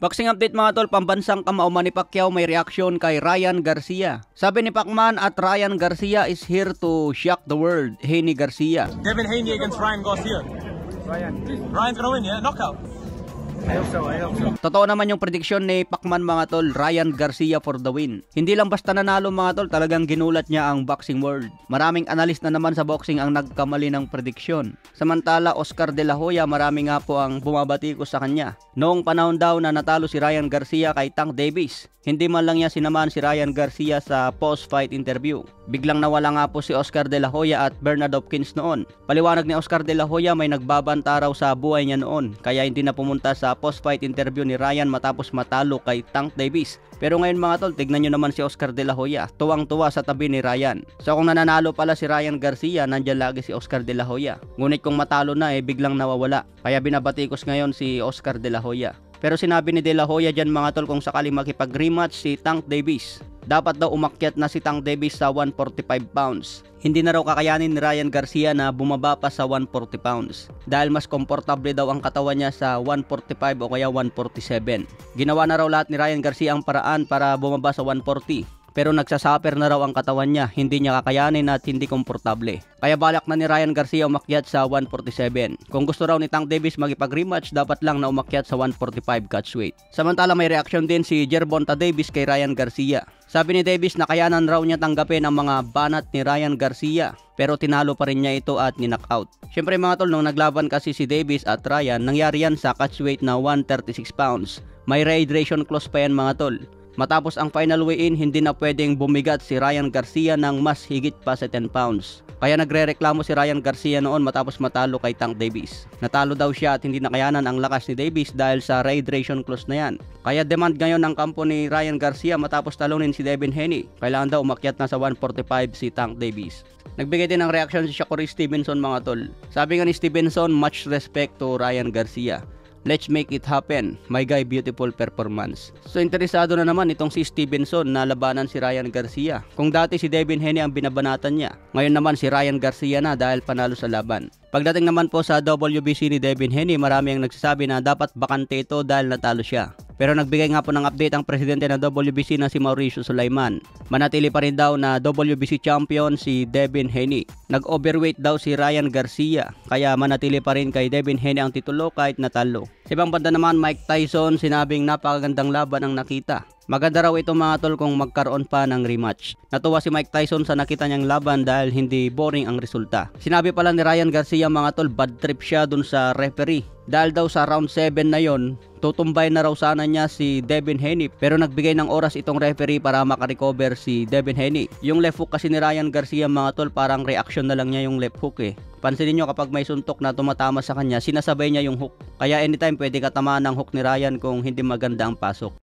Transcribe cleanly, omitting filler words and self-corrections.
Boxing update mga tol, pambansang kamao Manny Pacquiao may reaksyon kay Ryan Garcia. Sabi ni Pacman at Ryan Garcia is here to shock the world. Haney Garcia. Devin Haney against Ryan Garcia. Ryan's gonna win, yeah? Knockout. I hope so. Totoo naman yung prediksyon ni Pacman mga tol, Ryan Garcia for the win. Hindi lang basta nanalo mga tol, talagang ginulat niya ang boxing world. Maraming analyst na naman sa boxing ang nagkamali ng prediksyon. Samantala, Oscar De La Hoya, marami nga po ang bumabati ko sa kanya. Noong panahon daw na natalo si Ryan Garcia kay Tank Davis, hindi man lang niya sinamahan si Ryan Garcia sa post-fight interview. Biglang nawala nga po si Oscar De La Hoya at Bernard Hopkins noon. Paliwanag ni Oscar De La Hoya, may nagbabanta raw sa buhay niya noon, kaya hindi na pumunta sa post-fight interview ni Ryan matapos matalo kay Tank Davis. Pero ngayon mga tol, tignan nyo naman si Oscar De La Hoya, tuwang-tuwa sa tabi ni Ryan. So kung nananalo pala si Ryan Garcia, nandyan lagi si Oscar De La Hoya. Ngunit kung matalo na biglang nawawala. Kaya binabatikos ngayon si Oscar De La Hoya. Pero sinabi ni De La Hoya dyan mga tol, kung sakali makipag-rematch si Tank Davis, dapat daw umakyat na si Tank Davis sa 145 pounds. Hindi na raw kakayanin ni Ryan Garcia na bumaba pa sa 140 pounds dahil mas komportable daw ang katawan niya sa 145 o kaya 147. Ginawa na raw lahat ni Ryan Garcia ang paraan para bumaba sa 140. Pero nagsasaper na raw ang katawan niya, hindi niya kakayanin at hindi komportable. Kaya balak na ni Ryan Garcia umakyat sa 147. Kung gusto raw ni Tank Davis magipag-rematch, dapat lang na umakyat sa 145 catchweight. Samantala may reaction din si Gervonta Davis kay Ryan Garcia. Sabi ni Davis na kayanan raw niya tanggapin ang mga banat ni Ryan Garcia, pero tinalo pa rin niya ito at ni-knockout. Syempre mga tol, nung naglaban kasi si Davis at Ryan, nangyari yan sa catchweight na 136 pounds. May rehydration clause pa yan mga tol. Matapos ang final weigh-in, hindi na pwedeng bumigat si Ryan Garcia ng mas higit pa sa 10 pounds. Kaya nagrereklamo si Ryan Garcia noon matapos matalo kay Tank Davis. Natalo daw siya at hindi nakayanan ang lakas ni Davis dahil sa rehydration clause na yan. Kaya demand ngayon ng kampo ni Ryan Garcia matapos talunin si Devin Haney. Kailangan daw umakyat na sa 145 si Tank Davis. Nagbigay din ng reaction si Shakur Stevenson mga tol. Sabi nga ni Stevenson, much respect to Ryan Garcia. Let's make it happen. My guy, beautiful performance. So interesado na naman itong si Stevenson na labanan si Ryan Garcia. Kung dati si Devin Haney ang binabanatan niya, ngayon naman si Ryan Garcia na dahil panalo sa laban. Pagdating naman po sa WBC ni Devin Haney, marami ang nagsasabi na dapat bakante ito dahil natalo siya. Pero nagbigay nga po ng update ang presidente ng WBC na si Mauricio Sulaiman. Manatili pa rin daw na WBC champion si Devin Haney. Nag-overweight daw si Ryan Garcia, kaya manatili pa rin kay Devin Haney ang titulo kahit natalo. Sa ibang banda naman, Mike Tyson sinabing napakagandang laban ang nakita. Maganda raw ito mga tol kung magkaroon pa ng rematch. Natuwa si Mike Tyson sa nakita niyang laban dahil hindi boring ang resulta. Sinabi pala ni Ryan Garcia mga tol, bad trip siya dun sa referee. Dahil daw sa round 7 na yon, tutumbay na raw sana niya si Devin Haney, pero nagbigay ng oras itong referee para makarecover si Devin Haney. Yung left hook kasi ni Ryan Garcia mga tol, parang reaction na lang niya yung left hook Pansinin nyo kapag may suntok na tumatama sa kanya, sinasabay niya yung hook. Kaya anytime pwede katamaan ng hook ni Ryan kung hindi maganda ang pasok.